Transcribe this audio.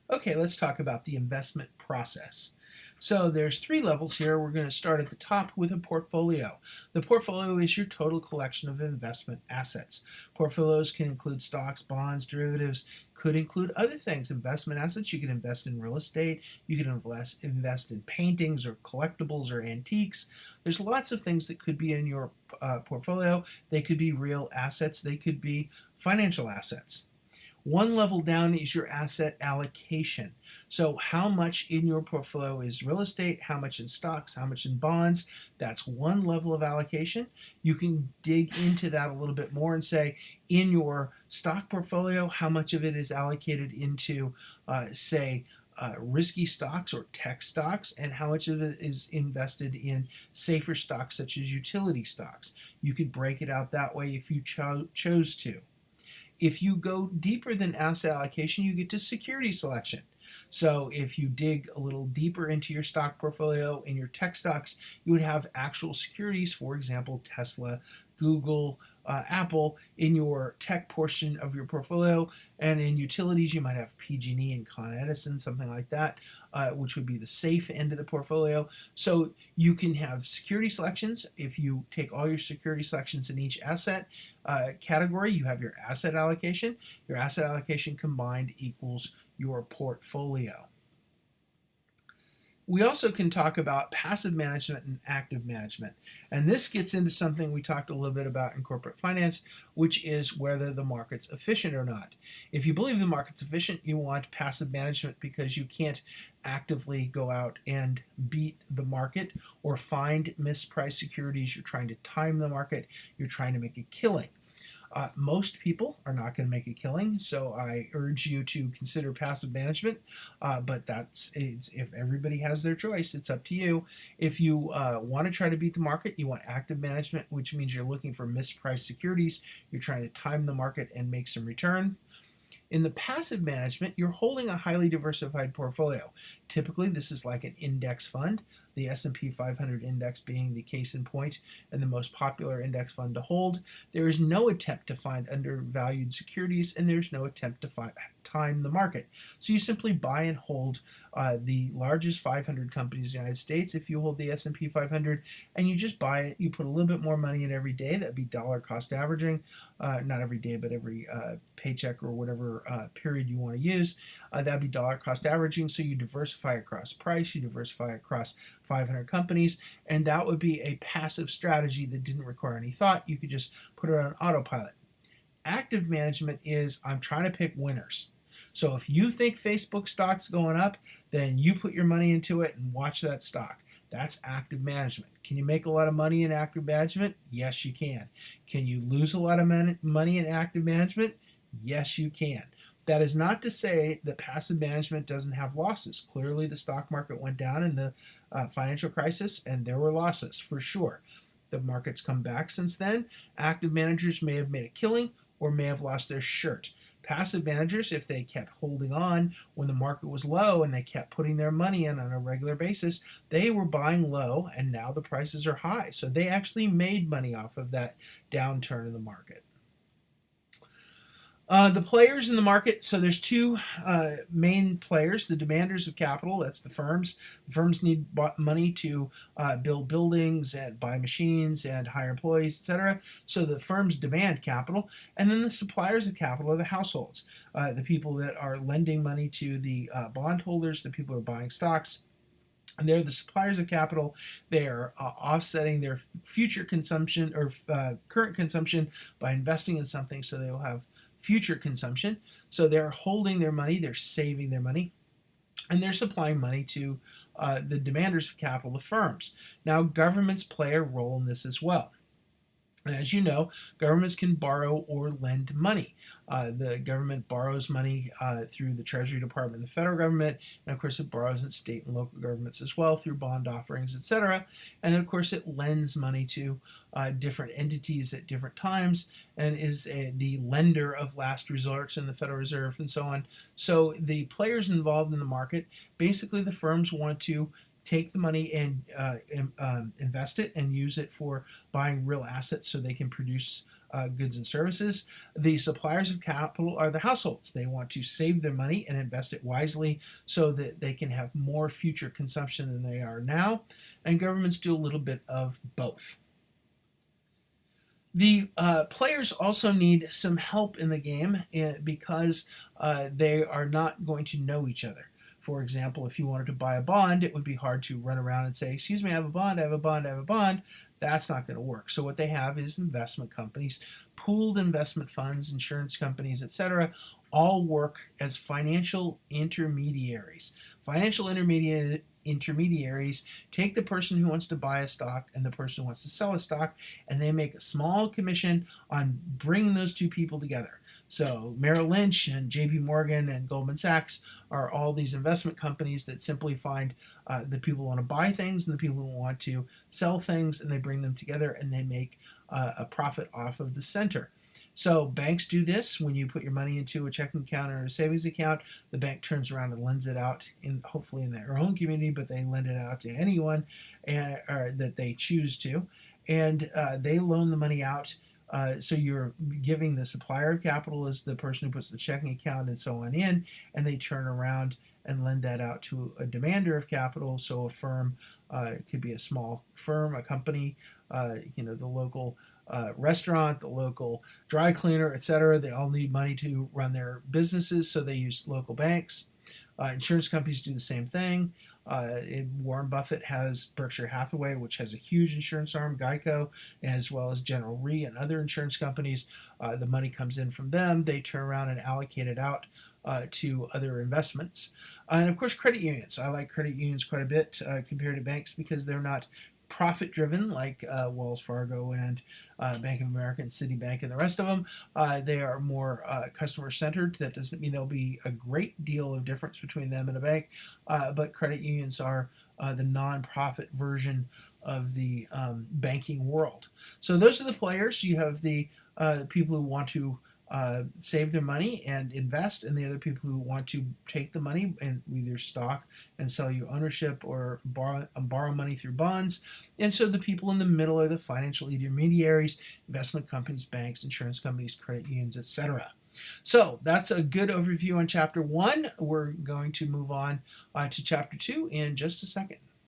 Okay, let's talk about the investment process. So there's three levels here. We're going to start at the top with a portfolio. The portfolio is your total collection of investment assets. Portfolios can include stocks, bonds, derivatives, could include other things. Investment assets, you can invest in real estate, you can invest in paintings or collectibles or antiques. There's lots of things that could be in your portfolio. They could be real assets, they could be financial assets. One level down is your asset allocation. So how much in your portfolio is real estate, how much in stocks, how much in bonds. That's one level of allocation. You can dig into that a little bit more and say, in your stock portfolio, how much of it is allocated into, say, risky stocks or tech stocks, and how much of it is invested in safer stocks such as utility stocks. You could break it out that way if you chose to. If you go deeper than asset allocation, you get to security selection. So if you dig a little deeper into your stock portfolio in your tech stocks, you would have actual securities, for example, Tesla, Google, Apple in your tech portion of your portfolio, and in utilities you might have PG&E and Con Edison, something like that, which would be the safe end of the portfolio. So you can have security selections. If you take all your security selections in each asset category, you have your asset allocation. Your asset allocation combined equals your portfolio. We also can talk about passive management and active management. And this gets into something we talked a little bit about in corporate finance, which is whether the market's efficient or not. If you believe the market's efficient, you want passive management because you can't actively go out and beat the market or find mispriced securities. You're trying to time the market. You're trying to make a killing. Most people are not going to make a killing, so I urge you to consider passive management. But if everybody has their choice, it's up to you. If you want to try to beat the market, you want active management, which means you're looking for mispriced securities. You're trying to time the market and make some return. In the passive management, you're holding a highly diversified portfolio. Typically, this is like an index fund, the S&P 500 index being the case in point and the most popular index fund to hold. There is no attempt to find undervalued securities, and there's no attempt to time the market. So you simply buy and hold the largest 500 companies in the United States if you hold the S&P 500, and you just buy it. You put a little bit more money in every day. That'd be dollar cost averaging. Not every day, but every paycheck or whatever period you want to use. That'd be dollar cost averaging. So you diversify across price, you diversify across 500 companies, and that would be a passive strategy that didn't require any thought. You could just put it on autopilot. Active management is I'm trying to pick winners. So if you think Facebook stock's going up, then you put your money into it and watch that stock. That's active management. Can you make a lot of money in active management? Yes, you can. Can you lose a lot of money in active management? Yes, you can. That is not to say that passive management doesn't have losses. Clearly, the stock market went down in the financial crisis, and there were losses for sure. The market's come back since then. Active managers may have made a killing or may have lost their shirt. Passive managers, if they kept holding on when the market was low and they kept putting their money in on a regular basis, they were buying low and now the prices are high. So they actually made money off of that downturn in the market. The players in the market, so there's two main players, the demanders of capital, that's the firms. The firms need money to build buildings and buy machines and hire employees, etc. So the firms demand capital. And then the suppliers of capital are the households, the people that are lending money to the bondholders, the people who are buying stocks. And they're the suppliers of capital. They're offsetting their future consumption or current consumption by investing in something so they will have future consumption. So they're holding their money, they're saving their money, and they're supplying money to the demanders of capital, the firms. Now, governments play a role in this as well. And as you know, governments can borrow or lend money. The government borrows money through the Treasury Department, the federal government, and of course it borrows in state and local governments as well through bond offerings, etc. And then of course it lends money to different entities at different times and is the lender of last resort in the Federal Reserve and so on. So the players involved in the market, basically the firms want to take the money and invest it and use it for buying real assets so they can produce goods and services. The suppliers of capital are the households. They want to save their money and invest it wisely so that they can have more future consumption than they are now. And governments do a little bit of both. The players also need some help in the game because they are not going to know each other. For example, if you wanted to buy a bond, it would be hard to run around and say, excuse me, I have a bond, I have a bond, I have a bond. That's not going to work. So what they have is investment companies, pooled investment funds, insurance companies, etc., all work as financial intermediaries. Financial intermediaries take the person who wants to buy a stock and the person who wants to sell a stock, and they make a small commission on bringing those two people together. So Merrill Lynch and JP Morgan and Goldman Sachs are all these investment companies that simply find the people who want to buy things and the people who want to sell things, and they bring them together and they make a profit off of the center. So banks do this. When you put your money into a checking account or a savings account, the bank turns around and lends it out, hopefully in their own community, but they lend it out to anyone that they choose to. And they loan the money out. So you're giving the supplier of capital as the person who puts the checking account and so on in, and they turn around and lend that out to a demander of capital. So a firm, it could be a small firm, a company, the local restaurant, the local dry cleaner, etc. They all need money to run their businesses, so they use local banks. Insurance companies do the same thing. Warren Buffett has Berkshire Hathaway, which has a huge insurance arm, Geico, as well as General Re and other insurance companies. The money comes in from them. They turn around and allocate it out to other investments. And of course, credit unions. I like credit unions quite a bit compared to banks because they're not profit driven like Wells Fargo and Bank of America and Citibank and the rest of them. They are more customer centered. That doesn't mean there'll be a great deal of difference between them and a bank, but credit unions are the non-profit version of the banking world. So those are the players. You have the people who want to save their money and invest, and the other people who want to take the money and either stock and sell you ownership or borrow money through bonds. And so the people in the middle are the financial intermediaries, investment companies, banks, insurance companies, credit unions, etc. So that's a good overview on chapter 1. We're going to move on to chapter 2 in just a second.